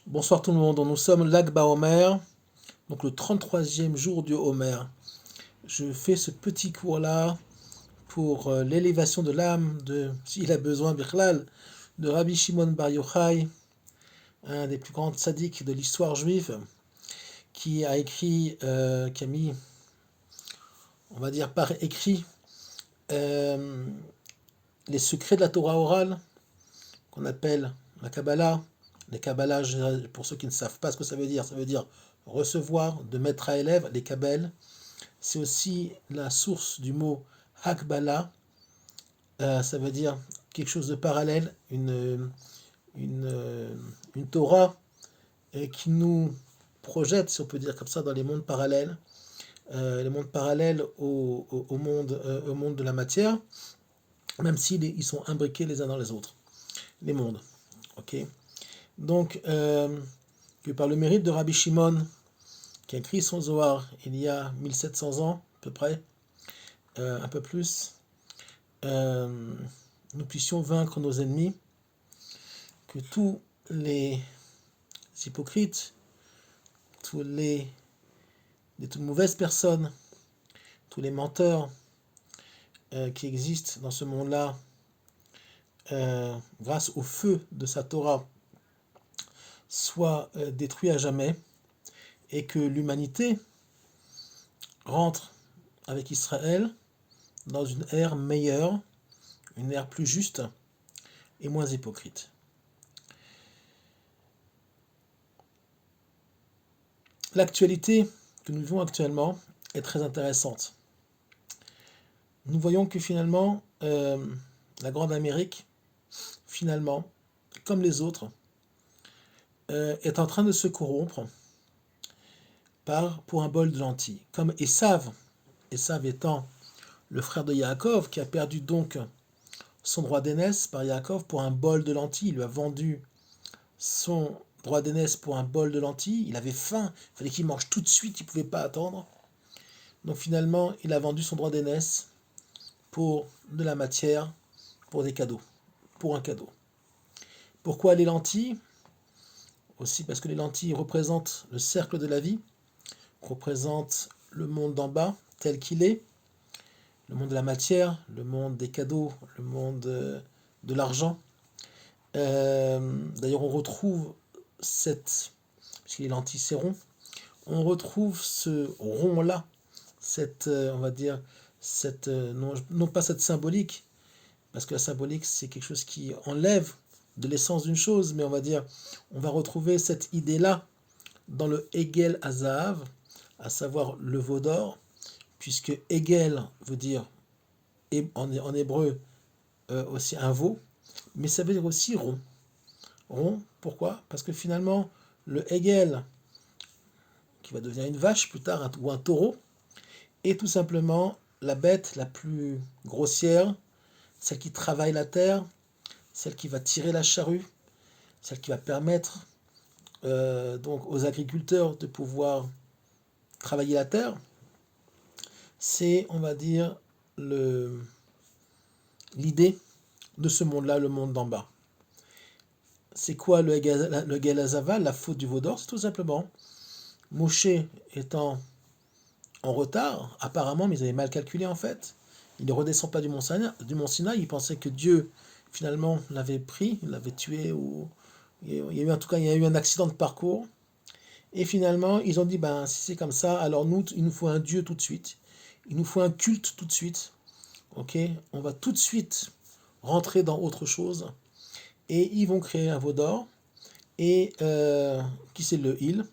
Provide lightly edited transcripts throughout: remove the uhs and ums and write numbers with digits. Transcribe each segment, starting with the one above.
Bonsoir tout le monde, nous sommes Lag BaOmer, donc le 33e jour du Homer. Je fais ce petit cours-là pour l'élévation de l'âme de, s'il a besoin, Bichlal, de Rabbi Shimon Bar Yochai, un des plus grands tzaddiks de l'histoire juive, qui a écrit, qui a mis, on va dire par écrit, euh, les secrets de la Torah orale, qu'on appelle la Kabbalah. Les Kabbalah, pour ceux qui ne savent pas ce que ça veut dire recevoir, de maître à élève, les Kabbel. C'est aussi la source du mot Hakbala, ça veut dire quelque chose de parallèle, une Torah qui nous projette, si on peut dire comme ça, dans les mondes parallèles au monde de la matière, même s'ils ils sont imbriqués les uns dans les autres, les mondes. Ok. Donc, que par le mérite de Rabbi Shimon, qui a écrit son Zohar il y a 1700 ans, à peu près, un peu plus, nous puissions vaincre nos ennemis, que tous les hypocrites, toutes mauvaises personnes, tous les menteurs qui existent dans ce monde-là, grâce au feu de sa Torah, soient détruits à jamais, et que l'humanité rentre avec Israël dans une ère meilleure, une ère plus juste et moins hypocrite. L'actualité que nous vivons actuellement est très intéressante. Nous voyons que finalement, la Grande Amérique, finalement, comme les autres, est en train de se corrompre pour un bol de lentilles. Comme Esav étant le frère de Yaakov, qui a perdu donc son droit d'aînesse par Yaakov pour un bol de lentilles. Il lui a vendu son droit d'aînesse pour un bol de lentilles. Il avait faim, il fallait qu'il mange tout de suite, il ne pouvait pas attendre. Donc finalement, il a vendu son droit d'aînesse pour de la matière, pour des cadeaux, pour un cadeau. Pourquoi les lentilles? Aussi parce que les lentilles représentent le cercle de la vie, représentent le monde d'en bas tel qu'il est, le monde de la matière, le monde des cadeaux, le monde de l'argent. D'ailleurs, on retrouve puisque les lentilles c'est rond, on retrouve ce rond-là, on va dire, non pas cette symbolique, parce que la symbolique c'est quelque chose qui enlève de l'essence d'une chose, mais on va dire, on va retrouver cette idée-là dans le Egel Azahav, à savoir le veau d'or, puisque Egel veut dire en hébreu aussi un veau, mais ça veut dire aussi rond. Rond, pourquoi? Parce que finalement, le Egel, qui va devenir une vache plus tard, ou un taureau, est tout simplement la bête la plus grossière, celle qui travaille la terre, celle qui va tirer la charrue, celle qui va permettre donc aux agriculteurs de pouvoir travailler la terre. C'est, on va dire, l'idée de ce monde-là, le monde d'en bas. C'est quoi le Gelazava, la faute du veau d'or? C'est tout simplement Moshe étant en retard, apparemment, mais ils avaient mal calculé en fait. Il ne redescend pas du mont Sinaï, il pensait que Dieu finalement l'avait pris, l'avait tué, ou il y a eu, en tout cas, il y a eu un accident de parcours. Et finalement, ils ont dit, ben, si c'est comme ça, alors nous, il nous faut un Dieu tout de suite. Il nous faut un culte tout de suite. Ok? On va tout de suite rentrer dans autre chose. Et ils vont créer un veau d'or. Et qui c'est le il?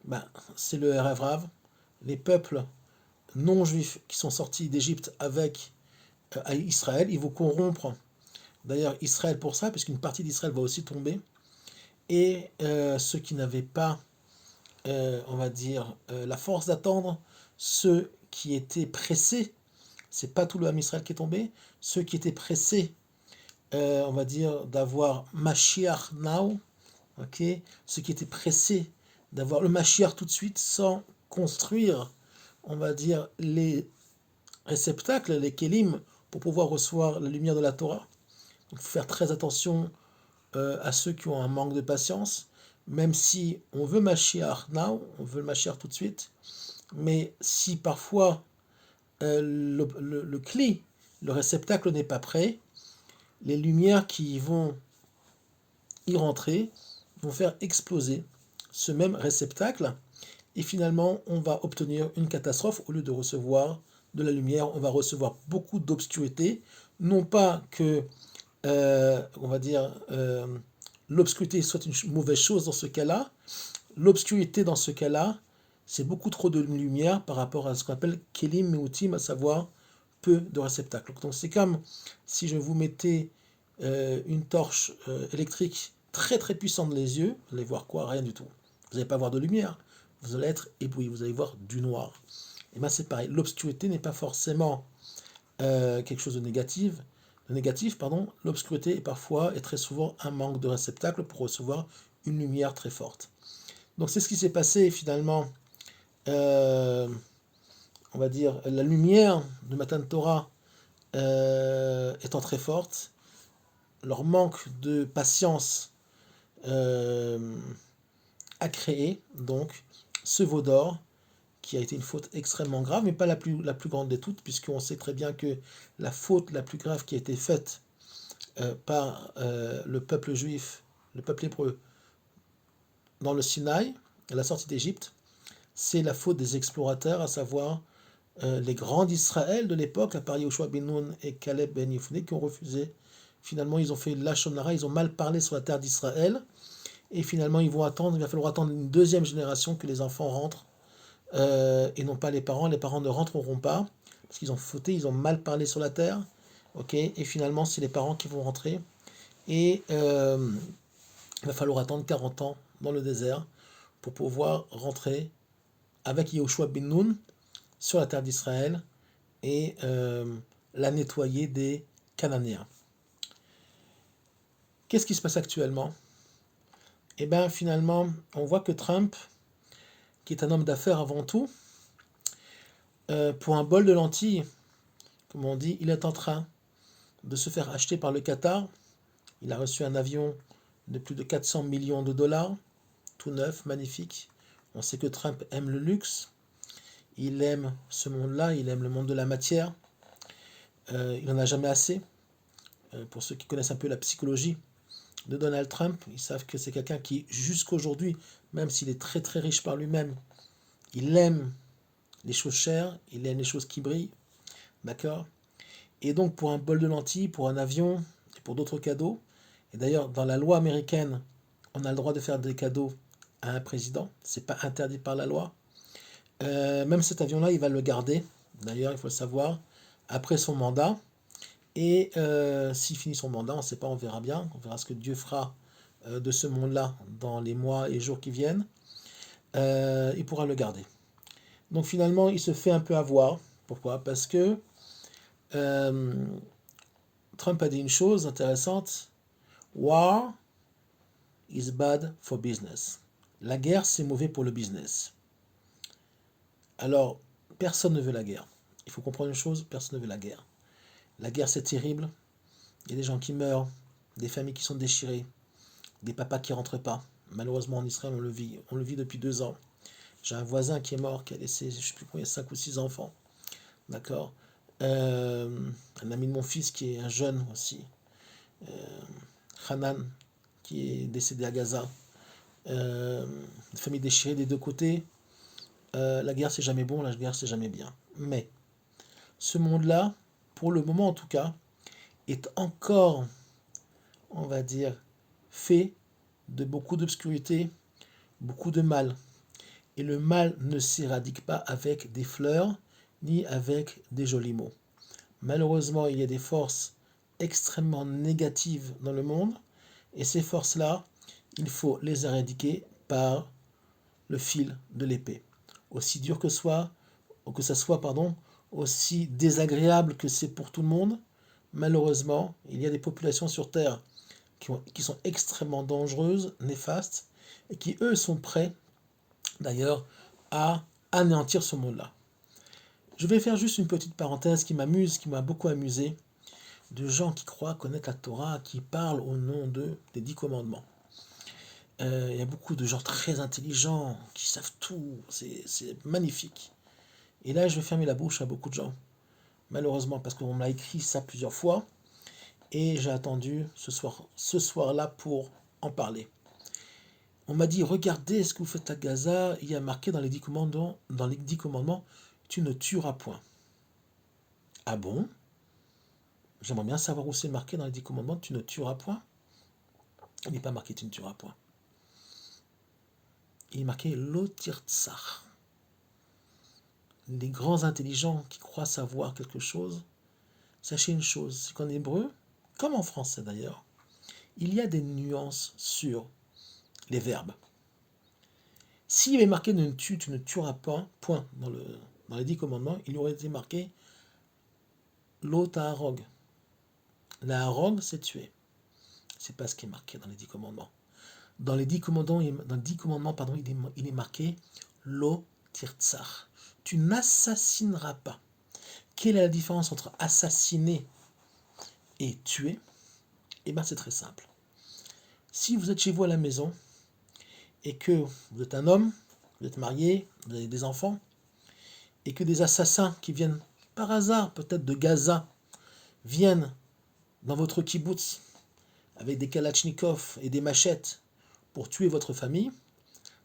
Ben, c'est le Rav. Les peuples non juifs qui sont sortis d'Égypte avec Israël, ils vont corrompre d'ailleurs Israël pour ça, puisqu'une partie d'Israël va aussi tomber. Et ceux qui n'avaient pas on va dire, la force d'attendre, ceux qui étaient pressés, c'est pas tout le Ham Israël qui est tombé, ceux qui étaient pressés, on va dire, d'avoir Mashiach now, ok, ceux qui étaient pressés d'avoir le Mashiach tout de suite sans construire, on va dire, les réceptacles, les kelim, pour pouvoir recevoir la lumière de la Torah. Donc, il faut faire très attention à ceux qui ont un manque de patience, même si on veut Mashiach now, on veut le Mashiach tout de suite, mais si parfois le cli, le réceptacle n'est pas prêt, les lumières qui vont y rentrer vont faire exploser ce même réceptacle et finalement on va obtenir une catastrophe. Au lieu de recevoir de la lumière, on va recevoir beaucoup d'obscurité. Non pas que, on va dire, l'obscurité soit une mauvaise chose dans ce cas-là. L'obscurité dans ce cas-là, c'est beaucoup trop de lumière par rapport à ce qu'on appelle kelim meutim, à savoir peu de réceptacles. Donc c'est comme si je vous mettais une torche électrique très très puissante dans les yeux, vous allez voir quoi? Rien du tout. Vous n'allez pas voir de lumière, vous allez être ébloui, vous allez voir du noir. Et bien c'est pareil, l'obscurité n'est pas forcément quelque chose de négatif, pardon. L'obscurité est parfois et très souvent un manque de réceptacle pour recevoir une lumière très forte. Donc c'est ce qui s'est passé finalement, euh, on va dire, la lumière de Matan Torah étant très forte, leur manque de patience a créé donc ce veau d'or qui a été une faute extrêmement grave, mais pas la plus grande de toutes, puisqu'on sait très bien que la faute la plus grave qui a été faite par le peuple juif, le peuple hébreu, dans le Sinaï, à la sortie d'Égypte, c'est la faute des explorateurs, à savoir les grands d'Israël de l'époque, à part Yoshua ben Nun et Caleb ben Yefune, qui ont refusé. Finalement, ils ont fait Lashon Hara, ils ont mal parlé sur la terre d'Israël, et finalement, il va falloir attendre une deuxième génération que les enfants rentrent, et non pas les parents. Les parents ne rentreront pas, parce qu'ils ont fauté, ils ont mal parlé sur la terre, ok, et finalement, c'est les parents qui vont rentrer, et il va falloir attendre 40 ans dans le désert pour pouvoir rentrer avec Yehoshua ben Nun sur la terre d'Israël et la nettoyer des Cananéens. Qu'est-ce qui se passe actuellement? Eh bien, finalement, on voit que Trump, qui est un homme d'affaires avant tout, pour un bol de lentilles, comme on dit, il est en train de se faire acheter par le Qatar. Il a reçu un avion de plus de 400 millions de dollars, tout neuf, magnifique. On sait que Trump aime le luxe, il aime ce monde-là, il aime le monde de la matière. Il n'en a jamais assez. Pour ceux qui connaissent un peu la psychologie de Donald Trump, ils savent que c'est quelqu'un qui, jusqu'aujourd'hui, même s'il est très très riche par lui-même, il aime les choses chères, il aime les choses qui brillent, d'accord? Et donc pour un bol de lentilles, pour un avion, et pour d'autres cadeaux, et d'ailleurs dans la loi américaine, on a le droit de faire des cadeaux à un président, c'est pas interdit par la loi. Même cet avion-là, il va le garder, d'ailleurs il faut le savoir, après son mandat. Et s'il finit son mandat, on ne sait pas, on verra bien, on verra ce que Dieu fera de ce monde-là dans les mois et jours qui viennent. Il pourra le garder. Donc finalement, il se fait un peu avoir. Pourquoi? Parce que Trump a dit une chose intéressante. War is bad for business. La guerre, c'est mauvais pour le business. Alors, personne ne veut la guerre. Il faut comprendre une chose, personne ne veut la guerre. La guerre, c'est terrible. Il y a des gens qui meurent, des familles qui sont déchirées, des papas qui rentrent pas. Malheureusement, en Israël, on le vit depuis 2 ans. J'ai un voisin qui est mort, qui a laissé, je ne sais plus combien, 5 ou 6 enfants. D'accord. Un ami de mon fils qui est un jeune aussi, Hanan, qui est décédé à Gaza. Une famille déchirée des deux côtés. La guerre, c'est jamais bon, la guerre, c'est jamais bien. Mais ce monde-là, pour le moment en tout cas, est encore, on va dire, fait de beaucoup d'obscurité, beaucoup de mal. Et le mal ne s'éradique pas avec des fleurs, ni avec des jolis mots. Malheureusement, il y a des forces extrêmement négatives dans le monde, et ces forces-là, il faut les éradiquer par le fil de l'épée. Aussi dur que ça soit, aussi désagréable que c'est pour tout le monde, malheureusement, il y a des populations sur Terre qui sont extrêmement dangereuses, néfastes, et qui, eux, sont prêts, d'ailleurs, à anéantir ce monde-là. Je vais faire juste une petite parenthèse qui m'a beaucoup amusé, de gens qui croient connaître la Torah, qui parlent au nom des 10 commandements. Il y a beaucoup de gens très intelligents qui savent tout. C'est magnifique. Et là, je vais fermer la bouche à beaucoup de gens. Malheureusement, parce qu'on m'a écrit ça plusieurs fois. Et j'ai attendu ce soir-là pour en parler. On m'a dit, regardez ce que vous faites à Gaza. Il y a marqué dans les 10 commandements, tu ne tueras point. Ah bon? J'aimerais bien savoir où c'est marqué dans les 10 commandements, tu ne tueras point. Il n'est pas marqué, tu ne tueras point. Il est marqué lo tirtsar. Les grands intelligents qui croient savoir quelque chose, sachez une chose, c'est qu'en hébreu, comme en français d'ailleurs, il y a des nuances sur les verbes. S'il avait marqué ne tue, tu ne tueras pas, point, dans les 10 commandements, il aurait été marqué lo taharog. La harog, c'est tuer. C'est pas ce qui est marqué dans les 10 commandements. Dans les 10 commandements, il est marqué lo tirtsar. Tu n'assassineras pas. Quelle est la différence entre assassiner et tuer? Eh bien, c'est très simple. Si vous êtes chez vous à la maison et que vous êtes un homme, vous êtes marié, vous avez des enfants, et que des assassins qui viennent par hasard, peut-être de Gaza, viennent dans votre kibbutz avec des kalachnikovs et des machettes pour tuer votre famille,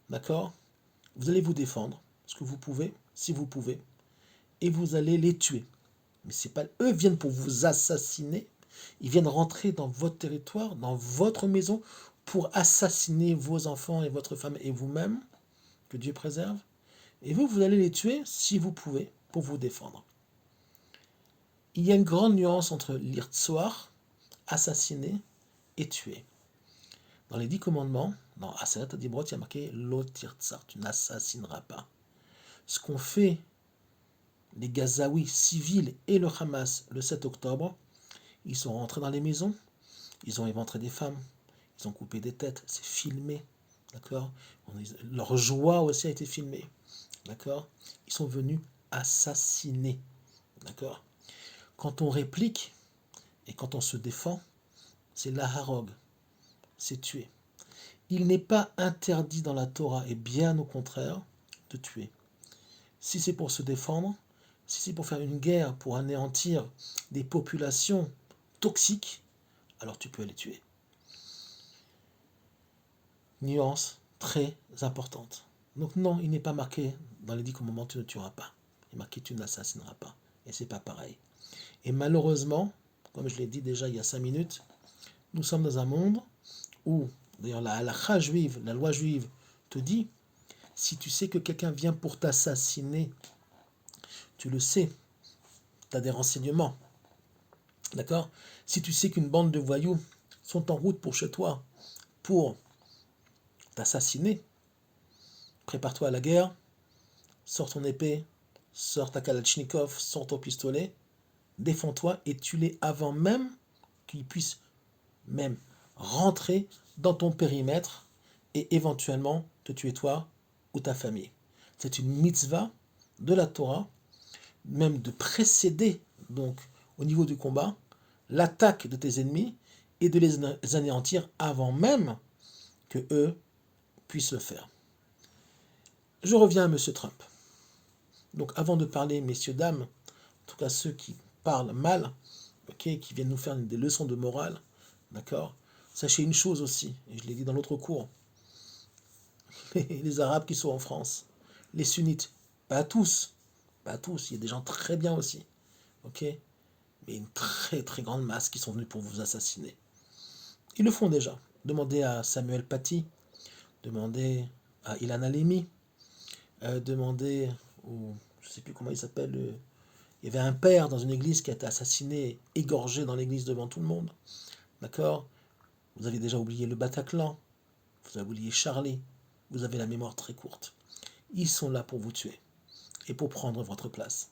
d'accord? Vous allez vous défendre, ce que vous pouvez, si vous pouvez, et vous allez les tuer. Mais c'est pas eux viennent pour vous assassiner, ils viennent rentrer dans votre territoire, dans votre maison, pour assassiner vos enfants et votre femme et vous-même, que Dieu préserve. Et vous, vous allez les tuer si vous pouvez, pour vous défendre. Il y a une grande nuance entre l'irtsoar, assassiner, et tuer. Dans les 10 commandements, dans Aseret Adibrot, il y a marqué lo tirtsar, tu n'assassineras pas. Ce qu'ont fait les Gazaouis civils et le Hamas le 7 octobre, ils sont rentrés dans les maisons, ils ont éventré des femmes, ils ont coupé des têtes, c'est filmé, d'accord? Leur joie aussi a été filmée, d'accord? Ils sont venus assassiner, d'accord? Quand on réplique et quand on se défend, c'est la harog, c'est tuer. Il n'est pas interdit dans la Torah, et bien au contraire, de tuer. Si c'est pour se défendre, si c'est pour faire une guerre, pour anéantir des populations toxiques, alors tu peux les tuer. Nuance très importante. Donc non, il n'est pas marqué dans les 10 commandements, tu ne tueras pas. Il est marqué, tu n'assassineras pas. Et c'est pas pareil. Et malheureusement, comme je l'ai dit déjà il y a 5 minutes, nous sommes dans un monde où, d'ailleurs la halakha juive, la loi juive te dit, si tu sais que quelqu'un vient pour t'assassiner, tu le sais, tu as des renseignements. D'accord? Si tu sais qu'une bande de voyous sont en route pour chez toi pour t'assassiner, prépare-toi à la guerre, sors ton épée, sors ta kalachnikov, sors ton pistolet, défends-toi et tue-les avant même qu'ils puissent même rentrer dans ton périmètre et éventuellement te tuer toi ou ta famille. C'est une mitzvah de la Torah, même de précéder donc au niveau du combat l'attaque de tes ennemis et de les anéantir avant même que eux puissent le faire. Je reviens à M. Trump. Donc avant de parler, messieurs, dames, en tout cas ceux qui parlent mal, okay, qui viennent nous faire des leçons de morale, d'accord? Sachez une chose aussi, et je l'ai dit dans l'autre cours, les Arabes qui sont en France, les sunnites, pas tous, il y a des gens très bien aussi, ok? Mais une très très grande masse qui sont venus pour vous assassiner. Ils le font déjà. Demandez à Samuel Paty, demandez à Ilan Halimi, demandez au, je ne sais plus comment il s'appelle, il y avait un père dans une église qui a été assassiné, égorgé dans l'église devant tout le monde. D'accord? Vous avez déjà oublié le Bataclan, vous avez oublié Charlie, vous avez la mémoire très courte. Ils sont là pour vous tuer et pour prendre votre place.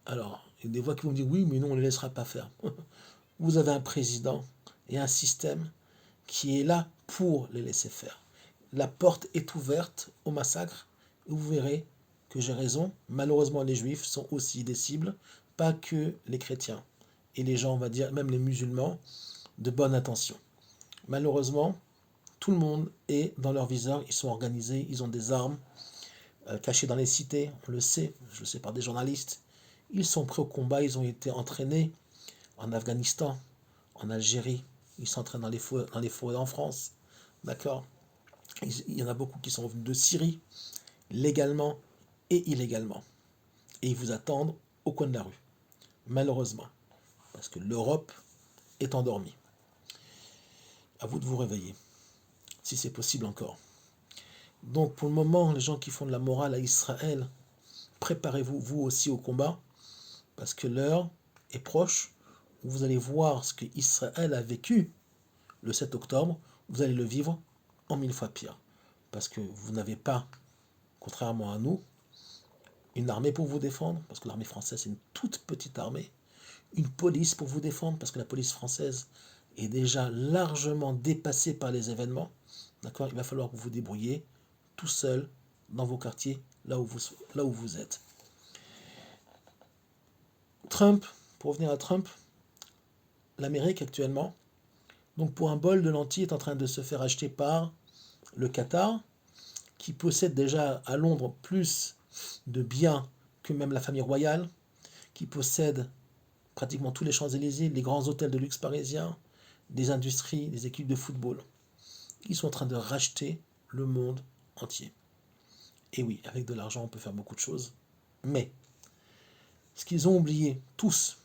Alors, il y a des voix qui vont me dire oui, mais non, on ne les laissera pas faire. Vous avez un président et un système qui est là pour les laisser faire. La porte est ouverte au massacre et vous verrez que j'ai raison. Malheureusement, les juifs sont aussi des cibles, pas que les chrétiens. Et les gens, on va dire, même les musulmans, de bonne intention. Malheureusement, Tout le monde est dans leur viseur, ils sont organisés, ils ont des armes cachées dans les cités, on le sait, je le sais par des journalistes. Ils sont prêts au combat, ils ont été entraînés en Afghanistan, en Algérie, ils s'entraînent dans les forêts en France, d'accord? Il y en a beaucoup qui sont venus de Syrie, légalement et illégalement. Et ils vous attendent au coin de la rue, malheureusement, parce que l'Europe est endormie. À vous de vous réveiller, si c'est possible encore. Donc pour le moment, les gens qui font de la morale à Israël, préparez-vous vous aussi au combat, parce que l'heure est proche où vous allez voir ce que Israël a vécu le 7 octobre, vous allez le vivre en 1000 fois pire. Parce que vous n'avez pas, contrairement à nous, une armée pour vous défendre, parce que l'armée française c'est une toute petite armée, une police pour vous défendre, parce que la police française est déjà largement dépassée par les événements. D'accord? Il va falloir que vous vous débrouillez tout seul dans vos quartiers, là où vous êtes. Trump, pour revenir à Trump, l'Amérique actuellement, donc pour un bol de lentilles, est en train de se faire acheter par le Qatar, qui possède déjà à Londres plus de biens que même la famille royale, qui possède pratiquement tous les Champs-Élysées, les grands hôtels de luxe parisiens, des industries, des équipes de football. Ils sont en train de racheter le monde entier. Et oui, avec de l'argent, on peut faire beaucoup de choses. Mais, ce qu'ils ont oublié, tous,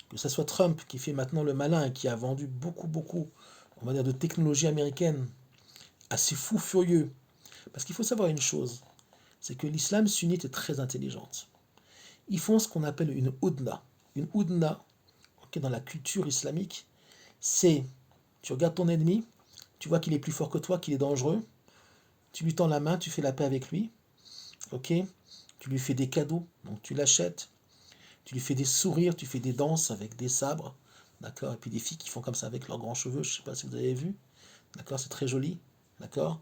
que ce soit Trump qui fait maintenant le malin et qui a vendu beaucoup, on va dire, de technologie américaine à ces fous furieux. Parce qu'il faut savoir une chose, c'est que l'islam sunnite est très intelligente. Ils font ce qu'on appelle une houdna. Une houdna, okay, dans la culture islamique, c'est, tu regardes ton ennemi, tu vois qu'il est plus fort que toi, qu'il est dangereux, tu lui tends la main, tu fais la paix avec lui, ok? Tu lui fais des cadeaux, donc tu l'achètes, tu lui fais des sourires, tu fais des danses avec des sabres, d'accord? Et puis des filles qui font comme ça avec leurs grands cheveux, je ne sais pas si vous avez vu, d'accord? C'est très joli, d'accord?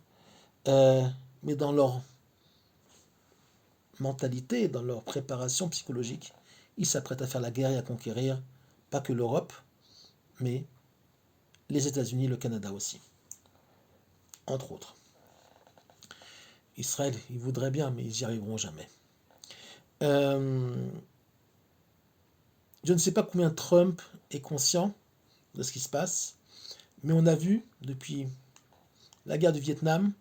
Mais dans leur mentalité, dans leur préparation psychologique, ils s'apprêtent à faire la guerre et à conquérir pas que l'Europe, mais les États-Unis, le Canada aussi, entre autres. Israël, ils voudraient bien, mais ils n'y arriveront jamais. Je ne sais pas combien Trump est conscient de ce qui se passe, mais on a vu depuis la guerre du Vietnam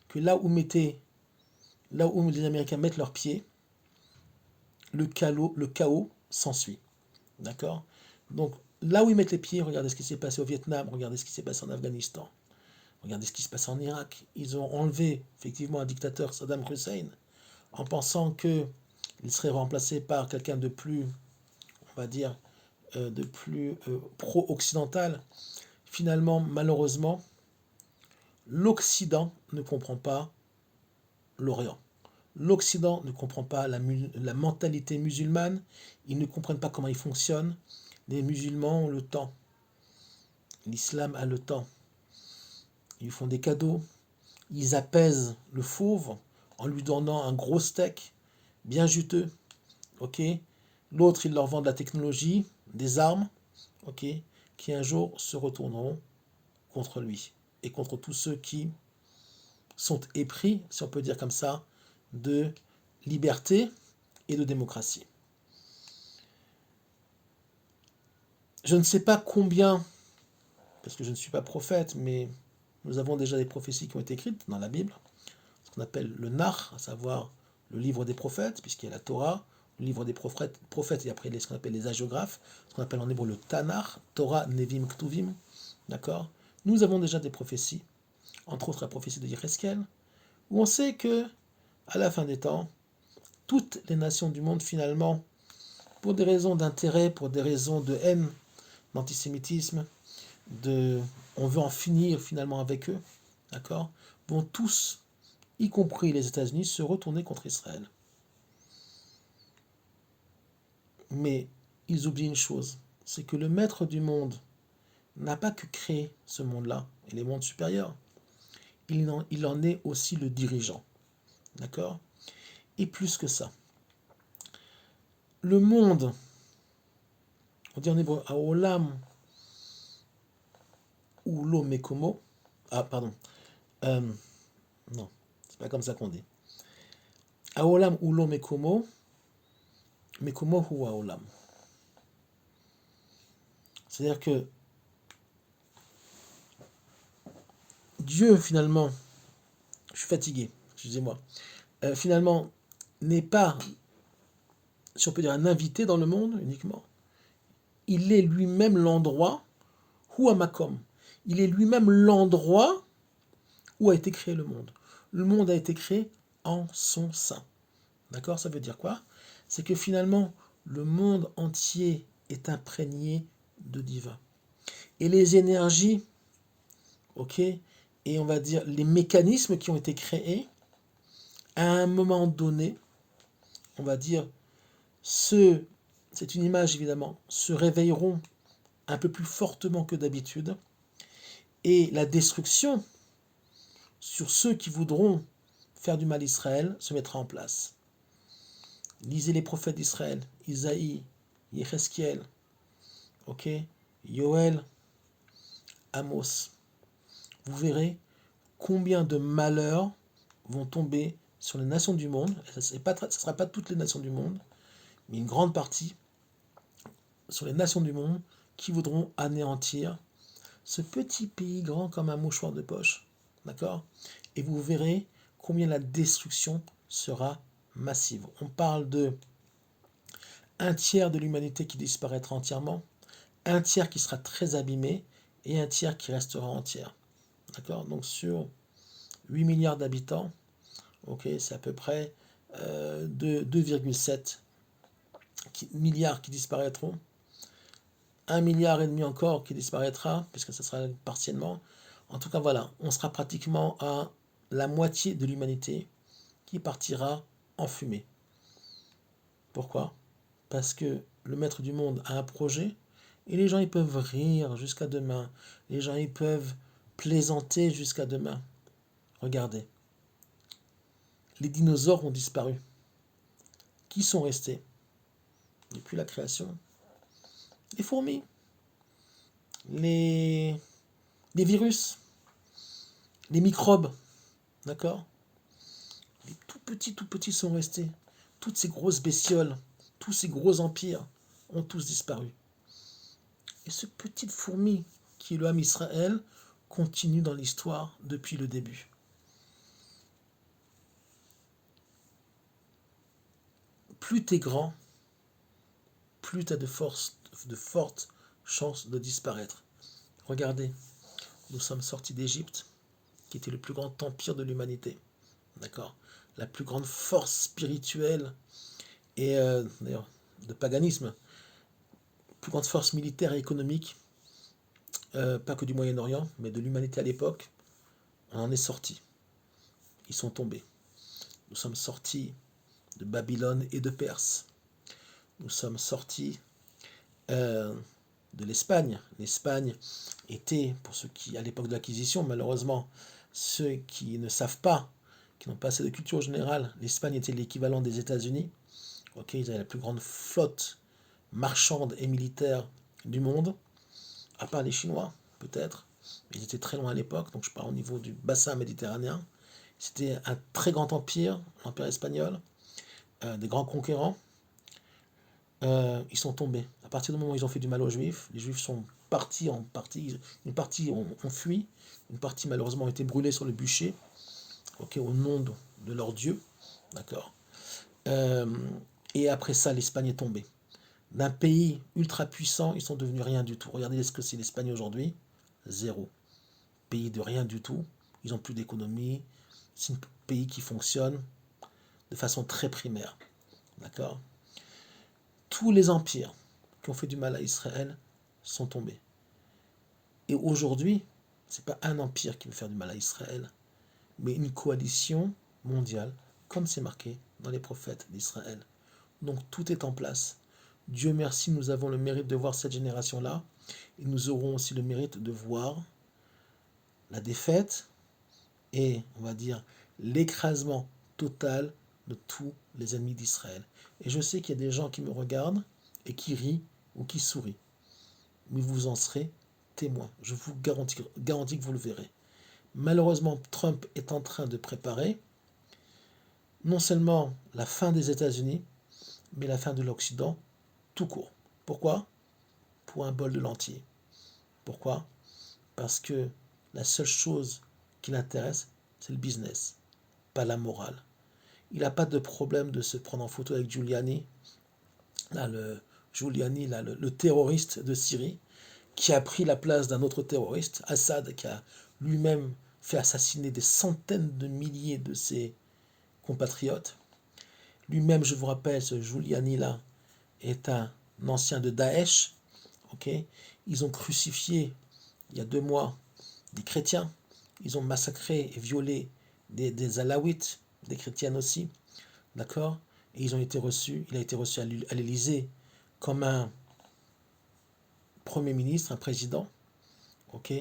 que là où les Américains mettent leurs pieds, le chaos s'ensuit. D'accord? Donc là où ils mettent les pieds, regardez ce qui s'est passé au Vietnam, regardez ce qui s'est passé en Afghanistan, regardez ce qui se passe en Irak. Ils ont enlevé effectivement un dictateur, Saddam Hussein, en pensant qu'il serait remplacé par quelqu'un de plus, on va dire, de plus pro-occidental. Finalement, malheureusement, l'Occident ne comprend pas l'Orient. L'Occident ne comprend pas la mentalité musulmane, ils ne comprennent pas comment ils fonctionnent. Les musulmans ont le temps, l'islam a le temps. Ils font des cadeaux, ils apaisent le fauve en lui donnant un gros steak bien juteux. Ok. L'autre, ils leur vendent la technologie, des armes, ok, qui un jour se retourneront contre lui et contre tous ceux qui sont épris, si on peut dire comme ça, de liberté et de démocratie. Je ne sais pas combien, parce que je ne suis pas prophète, mais nous avons déjà des prophéties qui ont été écrites dans la Bible, ce qu'on appelle le Nar, à savoir le livre des prophètes, puisqu'il y a la Torah, le livre des prophètes et après ce qu'on appelle les hagiographes, ce qu'on appelle en hébreu le Tanakh, Torah, Nevim, Ktuvim, d'accord? Nous avons déjà des prophéties, entre autres la prophétie de Yecheskel, où on sait que, à la fin des temps, toutes les nations du monde, finalement, pour des raisons d'intérêt, pour des raisons de haine, d'antisémitisme, on veut en finir finalement avec eux, d'accord, vont tous, y compris les États-Unis, se retourner contre Israël. Mais ils oublient une chose, c'est que le maître du monde n'a pas que créé ce monde-là et les mondes supérieurs. Il en est aussi le dirigeant, d'accord? Et plus que ça, le monde, on dit en hébreu, Haolam ou lo mekomo, Euh, non, c'est pas comme ça qu'on dit. Aolam ulo mekomo, mekomo hu aolam. C'est-à-dire que Dieu, finalement, je suis fatigué, excusez-moi, finalement, n'est pas, si on peut dire, un invité dans le monde uniquement. Il est lui-même l'endroit, hu amakom. Il est lui-même l'endroit où a été créé le monde. Le monde a été créé en son sein. D'accord? Ça veut dire quoi? C'est que finalement, le monde entier est imprégné de divin. Et les énergies, ok, et on va dire les mécanismes qui ont été créés, à un moment donné, on va dire, c'est une image évidemment, se réveilleront un peu plus fortement que d'habitude, et la destruction sur ceux qui voudront faire du mal à Israël se mettra en place. Lisez les prophètes d'Israël, Isaïe, Yézéchiel, ok, Yoël, Amos. Vous verrez combien de malheurs vont tomber sur les nations du monde. Ce ne sera pas toutes les nations du monde, mais une grande partie sur les nations du monde qui voudront anéantir ce petit pays grand comme un mouchoir de poche. D'accord? Et vous verrez combien la destruction sera massive. On parle de un tiers de l'humanité qui disparaîtra entièrement, un tiers qui sera très abîmé et un tiers qui restera entière. D'accord? Donc sur 8 milliards d'habitants, ok, c'est à peu près 2,7 milliards qui disparaîtront, 1,5 milliard encore qui disparaîtra, puisque ça sera partiellement. En tout cas, voilà, on sera pratiquement à la moitié de l'humanité qui partira en fumée. Pourquoi? Parce que le maître du monde a un projet et les gens ils peuvent rire jusqu'à demain. Les gens ils peuvent plaisanter jusqu'à demain. Regardez, les dinosaures ont disparu. Qui sont restés depuis la création? Les fourmis, les, les virus, les microbes, d'accord? Les tout petits sont restés. Toutes ces grosses bestioles, tous ces gros empires ont tous disparu. Et ce petite fourmi qui est le Ham Israël continue dans l'histoire depuis le début. Plus tu es grand, plus tu as de fortes chances de disparaître. Regardez, nous sommes sortis d'Égypte, qui était le plus grand empire de l'humanité. D'accord? La plus grande force spirituelle et d'ailleurs de paganisme, plus grande force militaire et économique, pas que du Moyen-Orient, mais de l'humanité à l'époque. On en est sortis. Ils sont tombés. Nous sommes sortis de Babylone et de Perse. Nous sommes sortis de l'Espagne. L'Espagne était, pour ceux qui, à l'époque de l'acquisition, malheureusement, ceux qui ne savent pas, qui n'ont pas assez de culture générale, l'Espagne était l'équivalent des États-Unis. Ok, ils avaient la plus grande flotte marchande et militaire du monde, à part les Chinois, peut-être. Ils étaient très loin à l'époque, donc je parle au niveau du bassin méditerranéen. C'était un très grand empire, l'empire espagnol, des grands conquérants. Ils sont tombés. À partir du moment où ils ont fait du mal aux Juifs, les Juifs sont partis en partie, une partie ont fui, une partie malheureusement a été brûlée sur le bûcher, ok, au nom de leur Dieu, d'accord. Euh, et après ça, l'Espagne est tombée. D'un pays ultra puissant, ils sont devenus rien du tout. Regardez ce que c'est l'Espagne aujourd'hui, zéro. Pays de rien du tout. Ils n'ont plus d'économie. C'est un pays qui fonctionne de façon très primaire, d'accord. Tous les empires qui ont fait du mal à Israël sont tombés. Et aujourd'hui, ce n'est pas un empire qui veut faire du mal à Israël, mais une coalition mondiale, comme c'est marqué dans les prophètes d'Israël. Donc tout est en place. Dieu merci, nous avons le mérite de voir cette génération-là, et nous aurons aussi le mérite de voir la défaite et, on va dire, l'écrasement total de tous les ennemis d'Israël. Et je sais qu'il y a des gens qui me regardent et qui rient ou qui sourient. Mais vous en serez témoin. Je vous garantis que vous le verrez. Malheureusement, Trump est en train de préparer non seulement la fin des États-Unis, mais la fin de l'Occident tout court. Pourquoi? Pour un bol de lentilles. Pourquoi? Parce que la seule chose qui l'intéresse, c'est le business, pas la morale. Il n'a pas de problème de se prendre en photo avec Giuliani, le terroriste de Syrie, qui a pris la place d'un autre terroriste, Assad, qui a lui-même fait assassiner des centaines de milliers de ses compatriotes. Lui-même, je vous rappelle, ce Giuliani-là est un ancien de Daesh. Okay, ils ont crucifié, il y a 2 mois, des chrétiens. Ils ont massacré et violé des alaouites, des chrétiennes aussi. D'accord? Et il a été reçu à l'Élysée comme un Premier ministre, un président. Ok?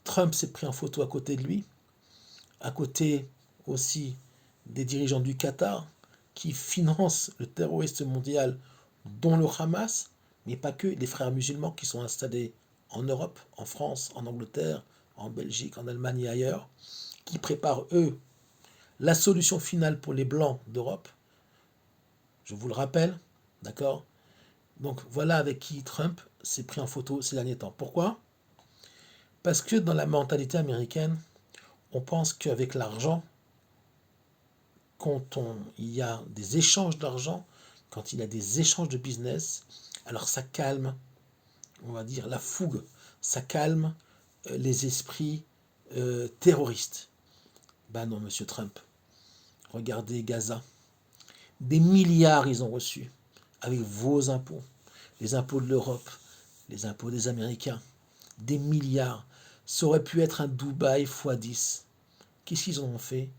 Trump s'est pris en photo à côté de lui, à côté aussi des dirigeants du Qatar qui financent le terroriste mondial, dont le Hamas, mais pas que, les frères musulmans qui sont installés en Europe, en France, en Angleterre, en Belgique, en Allemagne et ailleurs, qui préparent, eux, la solution finale pour les Blancs d'Europe. Je vous le rappelle, d'accord? Donc voilà avec qui Trump s'est pris en photo ces derniers temps. Pourquoi? Parce que dans la mentalité américaine, on pense qu'avec l'argent, quand il y a des échanges d'argent, quand il y a des échanges de business, alors ça calme, on va dire, la fougue, ça calme les esprits terroristes. Ben non, monsieur Trump. Regardez Gaza. Des milliards ils ont reçus avec vos impôts, les impôts de l'Europe, les impôts des Américains. Des milliards. Ça aurait pu être un Dubaï x10. Qu'est-ce qu'ils ont fait?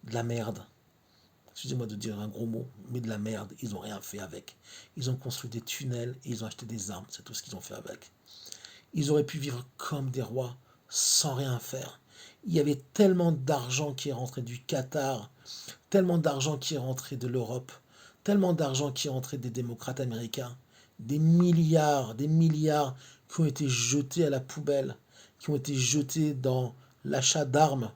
De la merde. Excusez-moi de dire un gros mot, mais de la merde. Ils n'ont rien fait avec. Ils ont construit des tunnels et ils ont acheté des armes. C'est tout ce qu'ils ont fait avec. Ils auraient pu vivre comme des rois sans rien faire. Il y avait tellement d'argent qui est rentré du Qatar, tellement d'argent qui est rentré de l'Europe, tellement d'argent qui est rentré des démocrates américains, des milliards qui ont été jetés à la poubelle, qui ont été jetés dans l'achat d'armes,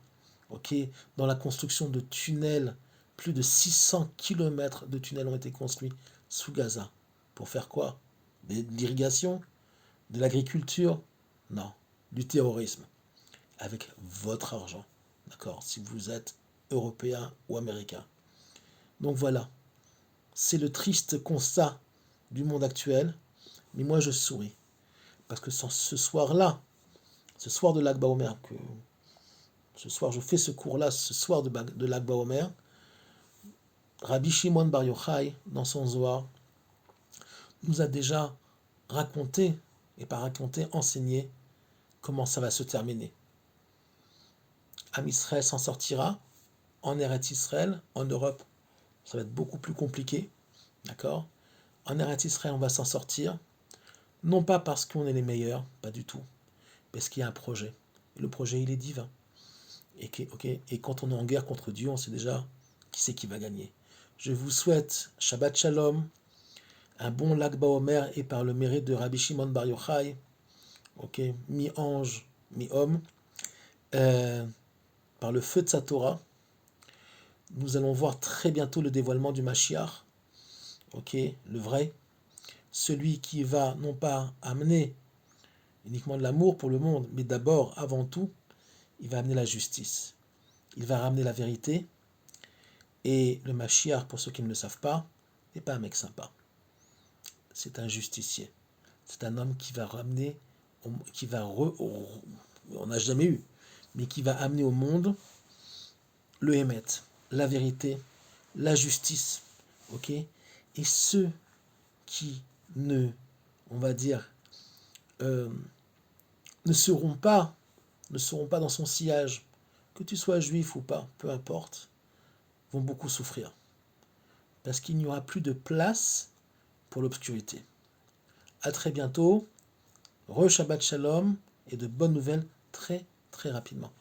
ok, dans la construction de tunnels. Plus de 600 kilomètres de tunnels ont été construits sous Gaza. Pour faire quoi? De l'irrigation? De l'agriculture? Non, du terrorisme. Avec votre argent. D'accord? Si vous êtes européen ou américain. Donc voilà. C'est le triste constat du monde actuel. Mais moi je souris. Parce que ce soir-là, ce soir de l'Akba Omer, ce soir je fais ce cours-là, ce soir de l'Akba Omer, Rabbi Shimon Bar Yochai, dans son Zohar, nous a déjà raconté, et pas raconté, enseigné comment ça va se terminer. Am Israël s'en sortira, en Eretz Israël, en Europe, ça va être beaucoup plus compliqué, d'accord? En Eretz Israël, on va s'en sortir, non pas parce qu'on est les meilleurs, pas du tout, parce qu'il y a un projet. Et le projet, il est divin. Et quand on est en guerre contre Dieu, on sait déjà qui c'est qui va gagner. Je vous souhaite Shabbat Shalom, un bon Lag BaOmer et par le mérite de Rabbi Shimon Bar Yochai, mi-ange, mi-homme, par le feu de sa Torah, nous allons voir très bientôt le dévoilement du Mashiach, le vrai, celui qui va non pas amener uniquement de l'amour pour le monde, mais d'abord, avant tout, il va amener la justice. Il va ramener la vérité. Et le Mashiach, pour ceux qui ne le savent pas, n'est pas un mec sympa. C'est un justicier. C'est un homme qui va ramener, on n'a jamais eu, mais qui va amener au monde le Hémet, la vérité, la justice. Et ceux qui on va dire, ne seront pas dans son sillage, que tu sois juif ou pas, peu importe, vont beaucoup souffrir. Parce qu'il n'y aura plus de place pour l'obscurité. À très bientôt, Shabbat Shalom et de bonnes nouvelles très très rapidement.